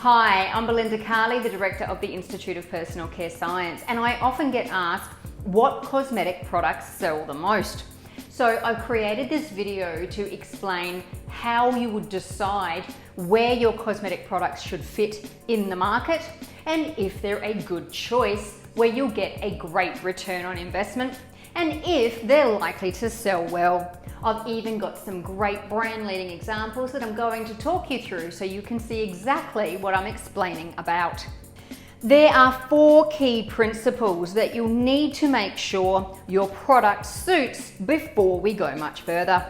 Hi, I'm Belinda, the Director of the Institute of Personal Care Science, and I often get asked what cosmetic products sell the most. So I've created this video to explain how you would decide where your cosmetic products should fit in the market and if they're a good choice where you'll get a great return on investment and if they're likely to sell well. I've even got some great brand leading examples that I'm going to talk you through so you can see exactly what I'm explaining about. There are 4 key principles that you'll need to make sure your product suits before we go much further.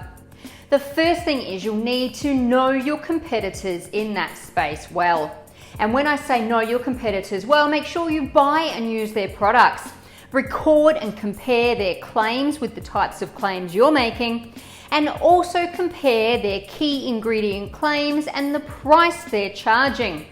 The first thing is you'll need to know your competitors in that space well. And when I say know your competitors well, make sure you buy and use their products. Record and compare their claims with the types of claims you're making, and also compare their key ingredient claims and the price they're charging.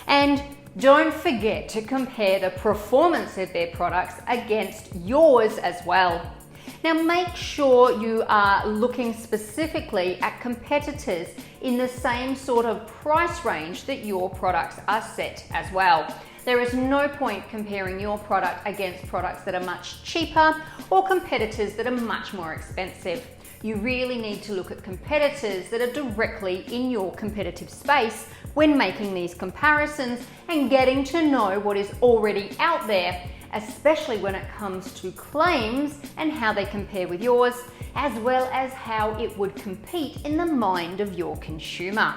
And don't forget to compare the performance of their products against yours as well. Now make sure you are looking specifically at competitors in the same sort of price range that your products are set as well. There is no point comparing your product against products that are much cheaper or competitors that are much more expensive. You really need to look at competitors that are directly in your competitive space when making these comparisons and getting to know what is already out there, especially when it comes to claims and how they compare with yours, as well as how it would compete in the mind of your consumer.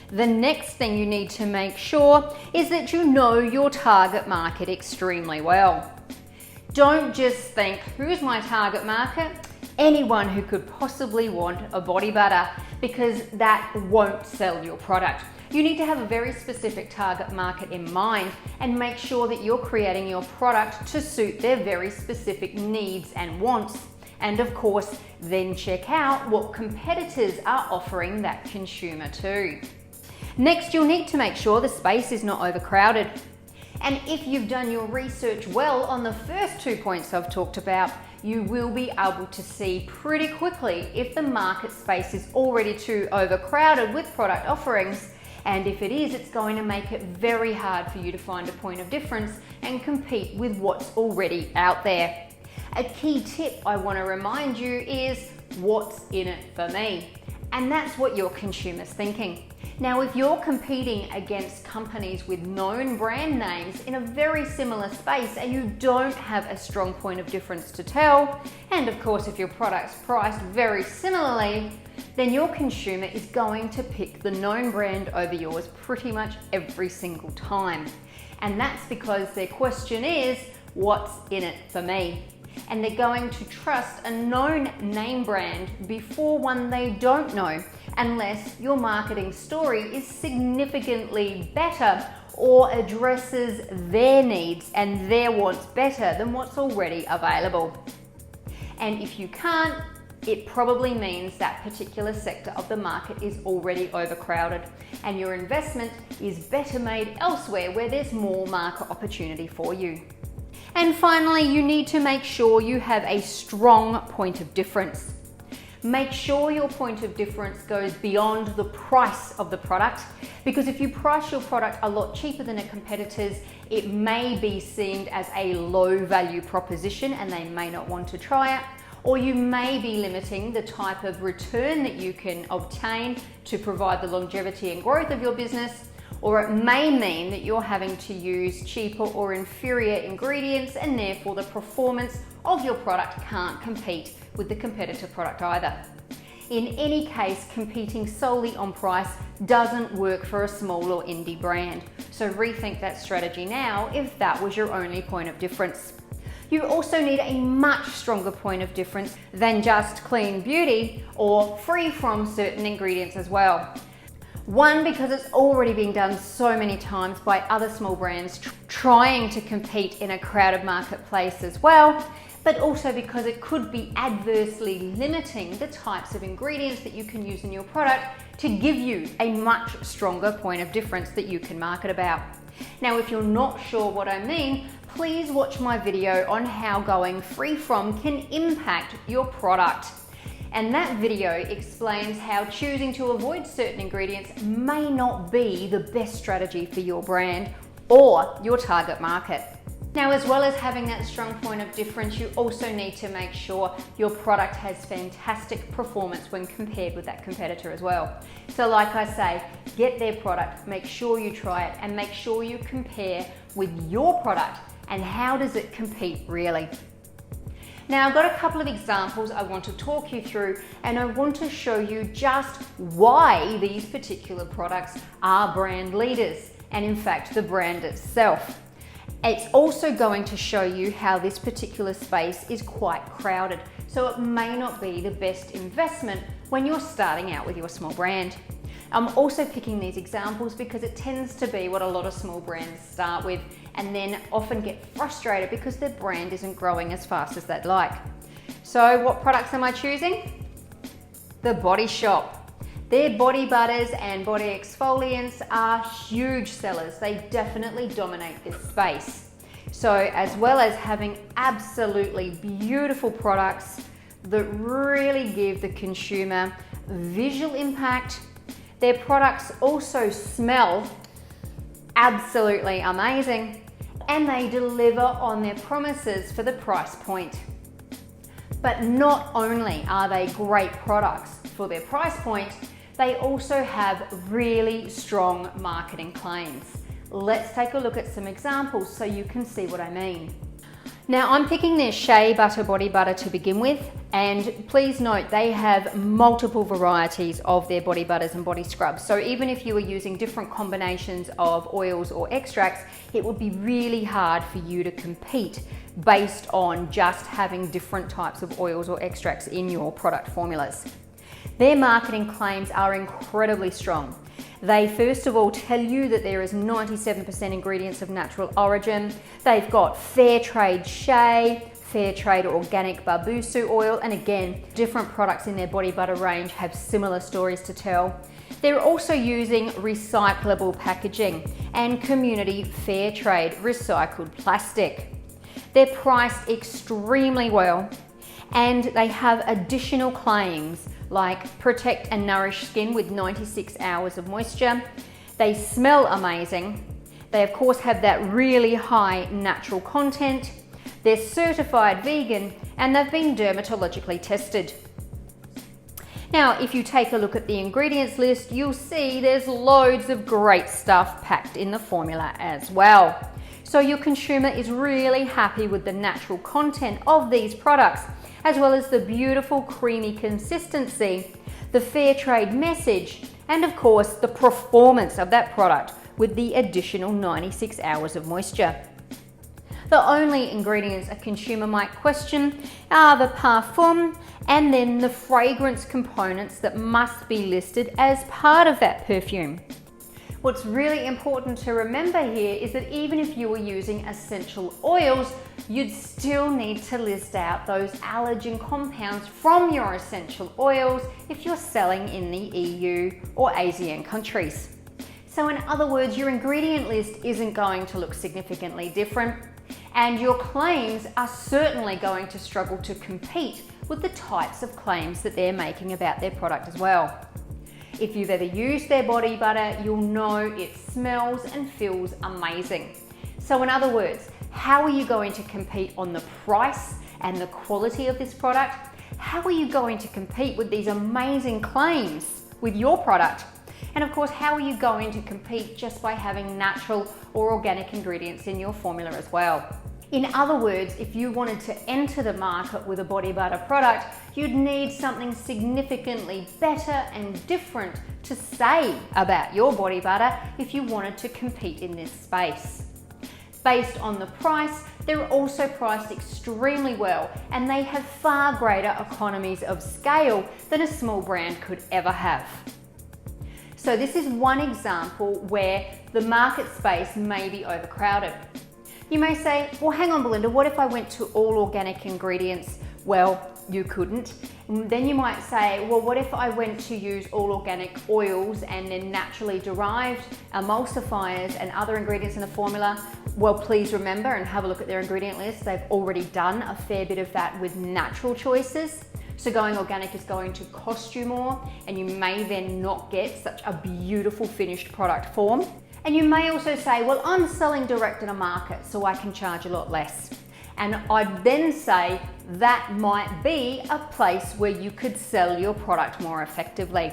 The next thing you need to make sure is that you know your target market extremely well. Don't just think, who's my target market? Anyone who could possibly want a body butter, because that won't sell your product. You need to have a very specific target market in mind and make sure that you're creating your product to suit their very specific needs and wants. And of course, then check out what competitors are offering that consumer too. Next, you'll need to make sure the space is not overcrowded. And if you've done your research well on the first 2 points I've talked about, you will be able to see pretty quickly if the market space is already too overcrowded with product offerings. And if it is, it's going to make it very hard for you to find a point of difference and compete with what's already out there. A key tip I want to remind you is what's in it for me. And that's what your consumer's thinking. Now, if you're competing against companies with known brand names in a very similar space and you don't have a strong point of difference to tell, and of course if your product's priced very similarly, then your consumer is going to pick the known brand over yours pretty much every single time. And that's because their question is, what's in it for me? And they're going to trust a known name brand before one they don't know, unless your marketing story is significantly better or addresses their needs and their wants better than what's already available. And if you can't, it probably means that particular sector of the market is already overcrowded and your investment is better made elsewhere where there's more market opportunity for you. And finally, you need to make sure you have a strong point of difference. Make sure your point of difference goes beyond the price of the product, because if you price your product a lot cheaper than a competitor's, it may be seen as a low value proposition and they may not want to try it, or you may be limiting the type of return that you can obtain to provide the longevity and growth of your business. Or it may mean that you're having to use cheaper or inferior ingredients and therefore the performance of your product can't compete with the competitor product either. In any case, competing solely on price doesn't work for a small or indie brand. So rethink that strategy now if that was your only point of difference. You also need a much stronger point of difference than just clean beauty or free from certain ingredients as well. One, because it's already been done so many times by other small brands trying to compete in a crowded marketplace as well, but also because it could be adversely limiting the types of ingredients that you can use in your product to give you a much stronger point of difference that you can market about. Now, if you're not sure what I mean, please watch my video on how going free from can impact your product. And that video explains how choosing to avoid certain ingredients may not be the best strategy for your brand or your target market. Now, as well as having that strong point of difference, you also need to make sure your product has fantastic performance when compared with that competitor as well. So like I say, get their product, make sure you try it, and make sure you compare with your product and how does it compete really. Now, I've got a couple of examples I want to talk you through, and I want to show you just why these particular products are brand leaders, and in fact, the brand itself. It's also going to show you how this particular space is quite crowded, so it may not be the best investment when you're starting out with your small brand. I'm also picking these examples because it tends to be what a lot of small brands start with and then often get frustrated because their brand isn't growing as fast as they'd like. So what products am I choosing? The Body Shop. Their body butters and body exfoliants are huge sellers. They definitely dominate this space. So as well as having absolutely beautiful products that really give the consumer visual impact, their products also smell absolutely amazing, and they deliver on their promises for the price point. But not only are they great products for their price point, they also have really strong marketing claims. Let's take a look at some examples so you can see what I mean. Now, I'm picking their Shea Butter Body Butter to begin with, and please note they have multiple varieties of their body butters and body scrubs. So even if you were using different combinations of oils or extracts, it would be really hard for you to compete based on just having different types of oils or extracts in your product formulas. Their marketing claims are incredibly strong. They first of all tell you that there is 97% ingredients of natural origin. They've got fair trade shea, fair trade organic babusu oil, and again, different products in their body butter range have similar stories to tell. They're also using recyclable packaging and community fair trade recycled plastic. They're priced extremely well, and they have additional claims like protect and nourish skin with 96 hours of moisture. They smell amazing. They of course have that really high natural content. They're certified vegan, and they've been dermatologically tested. Now, if you take a look at the ingredients list, you'll see there's loads of great stuff packed in the formula as well. So your consumer is really happy with the natural content of these products, as well as the beautiful creamy consistency, the fair trade message, and of course the performance of that product with the additional 96 hours of moisture. The only ingredients a consumer might question are the parfum and then the fragrance components that must be listed as part of that perfume. What's really important to remember here is that even if you were using essential oils, you'd still need to list out those allergen compounds from your essential oils if you're selling in the EU or ASEAN countries. So in other words, your ingredient list isn't going to look significantly different, and your claims are certainly going to struggle to compete with the types of claims that they're making about their product as well. If you've ever used their body butter, you'll know it smells and feels amazing. So in other words, how are you going to compete on the price and the quality of this product? How are you going to compete with these amazing claims with your product? And of course, how are you going to compete just by having natural or organic ingredients in your formula as well? In other words, if you wanted to enter the market with a body butter product, you'd need something significantly better and different to say about your body butter if you wanted to compete in this space. Based on the price, they're also priced extremely well, and they have far greater economies of scale than a small brand could ever have. So this is one example where the market space may be overcrowded. You may say, well, hang on, Belinda, what if I went to all organic ingredients? Well, you couldn't. Then you might say, well, what if I went to use all organic oils and then naturally derived emulsifiers and other ingredients in the formula? Well, please remember and have a look at their ingredient list. They've already done a fair bit of that with natural choices. So going organic is going to cost you more, and you may then not get such a beautiful finished product form. And you may also say, well, I'm selling direct in a market, so I can charge a lot less. And I'd then say that might be a place where you could sell your product more effectively.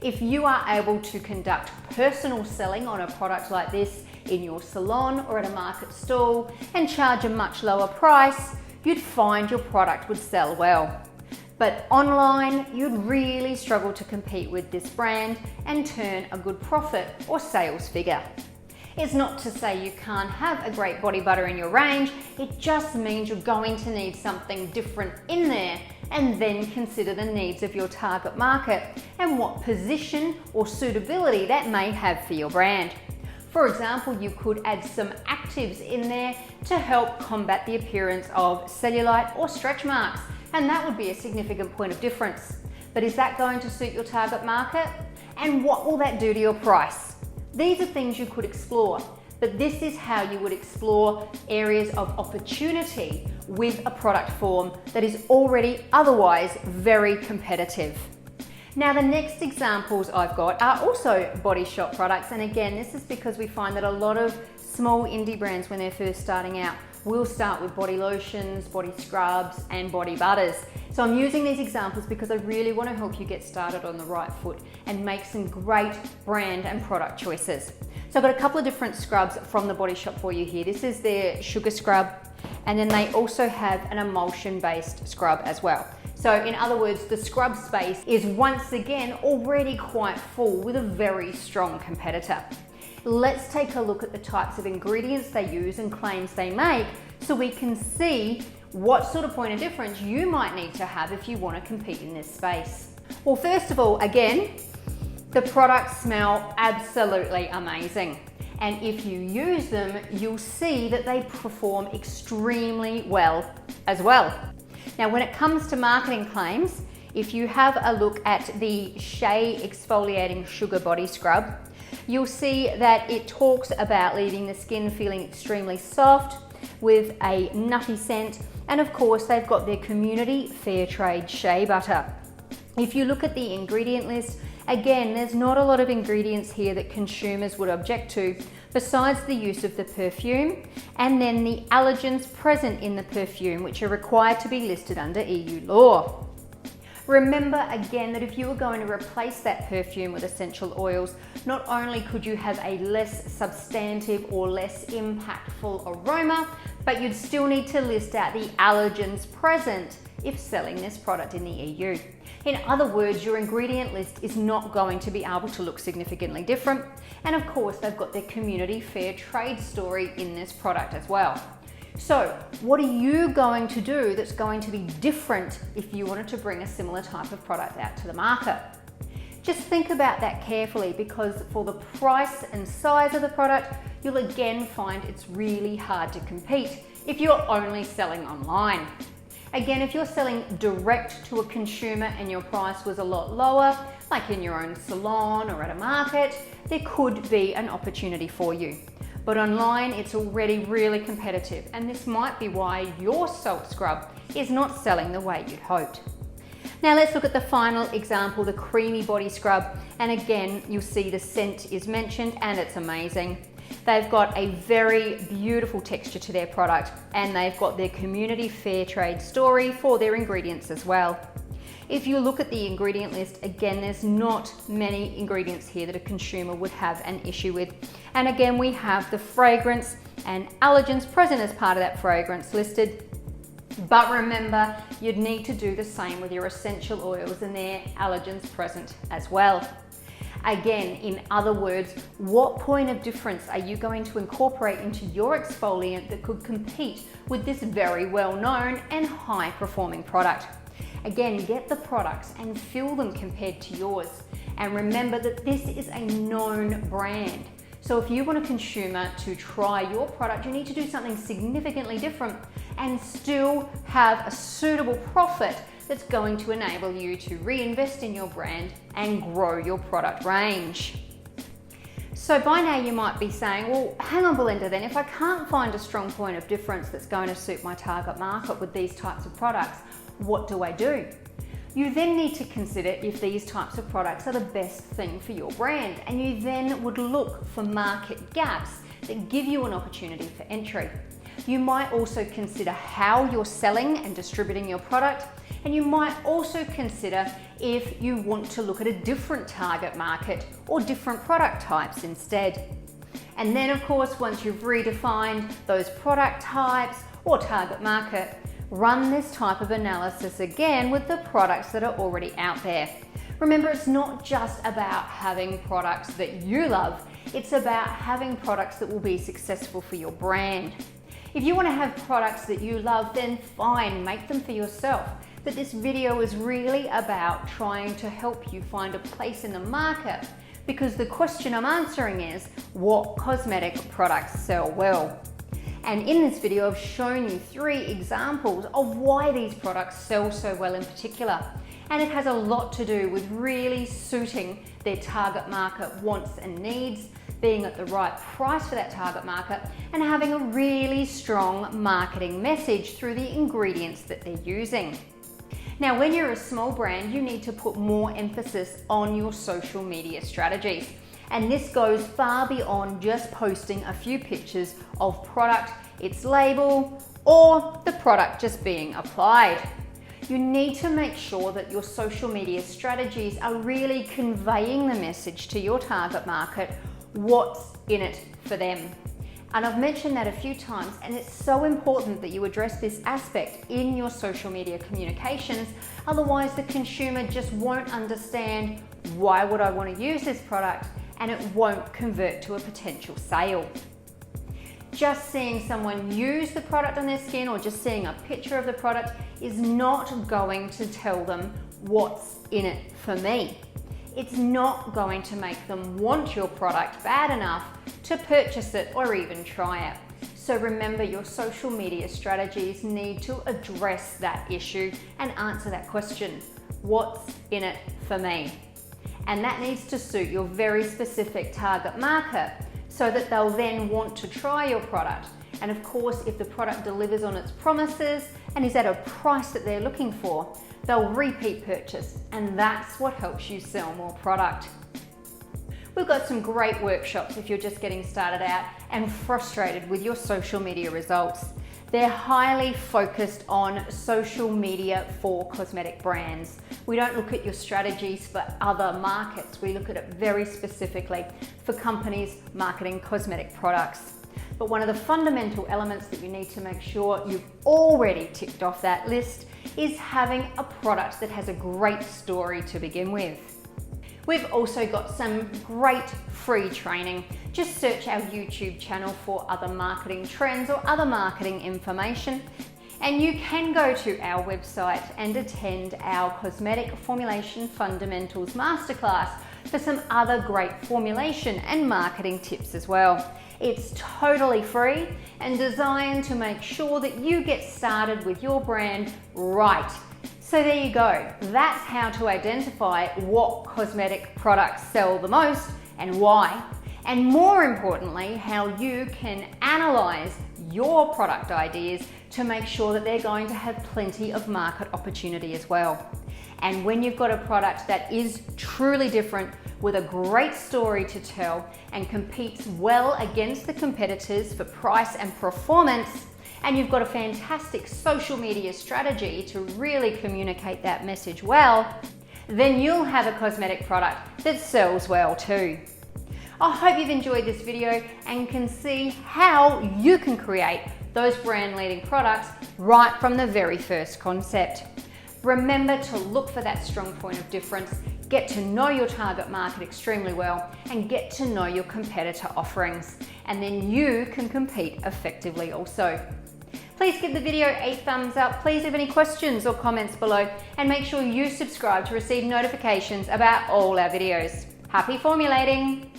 If you are able to conduct personal selling on a product like this in your salon or at a market stall and charge a much lower price, you'd find your product would sell well. But online, you'd really struggle to compete with this brand and turn a good profit or sales figure. It's not to say you can't have a great body butter in your range, it just means you're going to need something different in there, and then consider the needs of your target market and what position or suitability that may have for your brand. For example, you could add some actives in there to help combat the appearance of cellulite or stretch marks, and that would be a significant point of difference. But is that going to suit your target market? And what will that do to your price? These are things you could explore, but this is how you would explore areas of opportunity with a product form that is already otherwise very competitive. Now, the next examples I've got are also body shop products, and again, this is because we find that a lot of small indie brands, when they're first starting out, will start with body lotions, body scrubs, and body butters. So I'm using these examples because I really want to help you get started on the right foot and make some great brand and product choices. So I've got a couple of different scrubs from the Body Shop for you here. This is their sugar scrub, and then they also have an emulsion-based scrub as well. So in other words, the scrub space is once again already quite full with a very strong competitor. Let's take a look at the types of ingredients they use and claims they make so we can see what sort of point of difference you might need to have if you want to compete in this space. Well, first of all, again, the products smell absolutely amazing. And if you use them, you'll see that they perform extremely well as well. Now, when it comes to marketing claims, if you have a look at the Shea Exfoliating Sugar Body Scrub, you'll see that it talks about leaving the skin feeling extremely soft with a nutty scent, and of course they've got their community fair trade shea butter. If you look at the ingredient list, again, there's not a lot of ingredients here that consumers would object to, besides the use of the perfume and then the allergens present in the perfume, which are required to be listed under EU law. Remember again that if you were going to replace that perfume with essential oils, not only could you have a less substantive or less impactful aroma, but you'd still need to list out the allergens present if selling this product in the EU. In other words, your ingredient list is not going to be able to look significantly different. And of course, they've got their community fair trade story in this product as well. So what are you going to do that's going to be different if you wanted to bring a similar type of product out to the market? Just think about that carefully, because for the price and size of the product, you'll again find it's really hard to compete if you're only selling online. Again, if you're selling direct to a consumer and your price was a lot lower, like in your own salon or at a market, there could be an opportunity for you. But online, it's already really competitive, and this might be why your salt scrub is not selling the way you'd hoped. Now let's look at the final example, the creamy body scrub. And again, you'll see the scent is mentioned and it's amazing. They've got a very beautiful texture to their product, and they've got their community fair trade story for their ingredients as well. If you look at the ingredient list, again, there's not many ingredients here that a consumer would have an issue with. And again, we have the fragrance and allergens present as part of that fragrance listed. But remember, you'd need to do the same with your essential oils and their allergens present as well. Again, in other words, what point of difference are you going to incorporate into your exfoliant that could compete with this very well-known and high-performing product? Again, get the products and feel them compared to yours. And remember that this is a known brand. So if you want a consumer to try your product, you need to do something significantly different and still have a suitable profit that's going to enable you to reinvest in your brand and grow your product range. So by now you might be saying, well, hang on Belinda, then if I can't find a strong point of difference that's going to suit my target market with these types of products, what do I do? You then need to consider if these types of products are the best thing for your brand, and you then would look for market gaps that give you an opportunity for entry. You might also consider how you're selling and distributing your product, and you might also consider if you want to look at a different target market or different product types instead. And then of course, once you've redefined those product types or target market, run this type of analysis again with the products that are already out there. Remember, it's not just about having products that you love, it's about having products that will be successful for your brand. If you want to have products that you love, then fine, make them for yourself. But this video is really about trying to help you find a place in the market, because the question I'm answering is, what cosmetic products sell well? And in this video, I've shown you 3 examples of why these products sell so well in particular. And it has a lot to do with really suiting their target market wants and needs, being at the right price for that target market, and having a really strong marketing message through the ingredients that they're using. Now, when you're a small brand, you need to put more emphasis on your social media strategies. And this goes far beyond just posting a few pictures of product, its label, or the product just being applied. You need to make sure that your social media strategies are really conveying the message to your target market, what's in it for them. And I've mentioned that a few times, and it's so important that you address this aspect in your social media communications. Otherwise, the consumer just won't understand, why would I want to use this product? And it won't convert to a potential sale. Just seeing someone use the product on their skin or just seeing a picture of the product is not going to tell them what's in it for me. It's not going to make them want your product bad enough to purchase it or even try it. So remember, your social media strategies need to address that issue and answer that question. What's in it for me? And that needs to suit your very specific target market so that they'll then want to try your product. And of course, if the product delivers on its promises and is at a price that they're looking for, they'll repeat purchase, and that's what helps you sell more product. We've got some great workshops if you're just getting started out and frustrated with your social media results. They're highly focused on social media for cosmetic brands. We don't look at your strategies for other markets. We look at it very specifically for companies marketing cosmetic products. But one of the fundamental elements that you need to make sure you've already ticked off that list is having a product that has a great story to begin with. We've also got some great free training. Just search our YouTube channel for other marketing trends or other marketing information. And you can go to our website and attend our Cosmetic Formulation Fundamentals Masterclass for some other great formulation and marketing tips as well. It's totally free and designed to make sure that you get started with your brand right. So there you go. That's how to identify what cosmetic products sell the most and why. And more importantly, how you can analyze your product ideas to make sure that they're going to have plenty of market opportunity as well. And when you've got a product that is truly different with a great story to tell and competes well against the competitors for price and performance, and you've got a fantastic social media strategy to really communicate that message well, then you'll have a cosmetic product that sells well too. I hope you've enjoyed this video and can see how you can create those brand leading products right from the very first concept. Remember to look for that strong point of difference, get to know your target market extremely well, and get to know your competitor offerings. And then you can compete effectively also. Please give the video a thumbs up. Please leave any questions or comments below, and make sure you subscribe to receive notifications about all our videos. Happy formulating!